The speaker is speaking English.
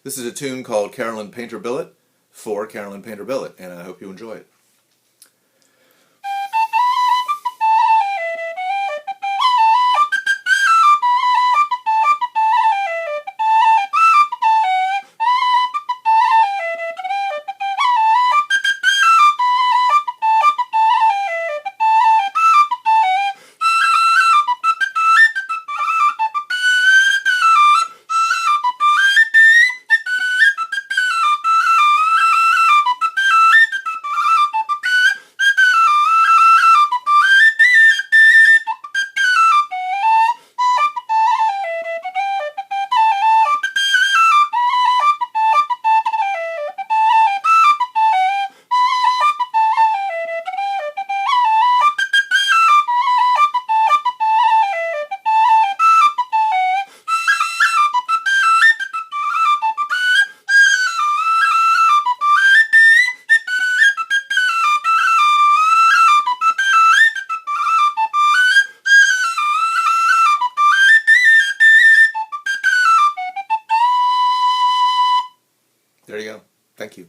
This is a tune called Carolyn Painter Billet for Carolyn Painter Billet, and I hope you enjoy it. There you go. Thank you.